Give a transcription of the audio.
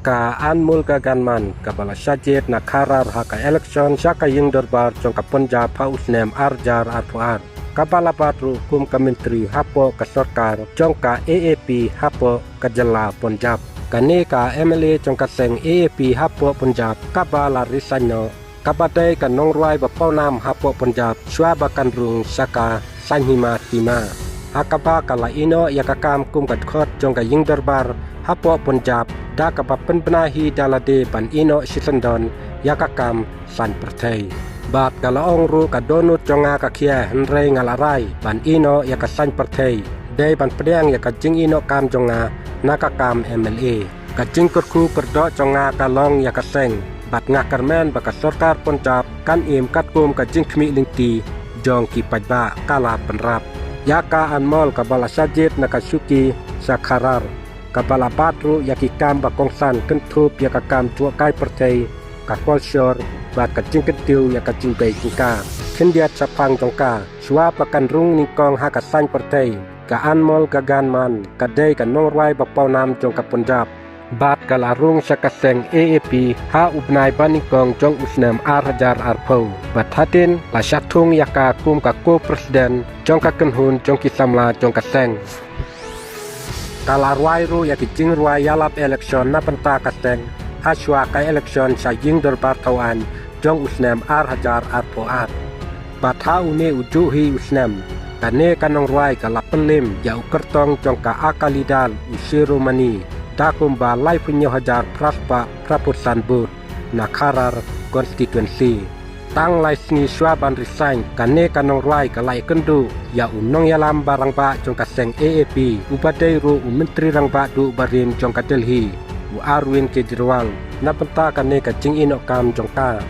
ka anmul gaganman kabala shajet na karar haka election shaka yung darbar jong ka Punjab ha usnem arjar arpuar kabala patru kum ka menteri hapo ka sarkar jong ka AAP hapo ka jala Punjab kani ka MLA jong ka seng AAP hapo Punjab kabala risanyo kabadai ka nongruai bapau nam hapo Punjab shwa bakan rung shaka sanhima tima hakaba kala ino yakakam kum ka khot jong ka yung darbar hapo Punjab da kapapen benahi dalade ban ino sisendon yakakam san pertai bat kalaong ru kadonut jonga kakia henrei ngalarai ban ino yakasan pertai dei ban pedang yakajing ino kam jonga nakakam MLA kajing kurku perdo jonga kalong yakaseng bat ngakarmen baka sarkar Punjab kan im katkum kajing khmi lingti jong ki pajba kala penrap yaka anmol kabala sajid nakasuki sakharar kabala patru yakikam bakongsan kentup yakakam tuakai pertai kakol syur bat kacing ketiu yakacing baik ingka kendiat sapang jongka sua pakan rung ningkong hakasan pertai ka anmol gaganman kadai ka nongrai bapau nam jongka Punjab bat kalarung sakaseng AAP ha ubnai baningkong jong usnem arhajar arpau bat hatin la syatung yaka kum ka ko presiden jongka kenhun jongki samla jongka seng kalarwai ru yakijing ruai yalap election na penta kaseng haswa kai election saying darbar tawan jong usnem arhajar arpoat batha une ujuhi usnem kane kanong ruai kalap pelim ya ukertong jong ka akalidal usiru mani dakum ba lai punyo hajar praspa prapusan but nakarar konstituensi tang lai singi swaban resign kane kanong ruai kalai kendu ya unong yalam barang ba jong kaseng AAP ubadai ru menteri rang ba du barin jong ka Delhi u Arvind Kejriwal na penta kane ka jing inok kam jong ka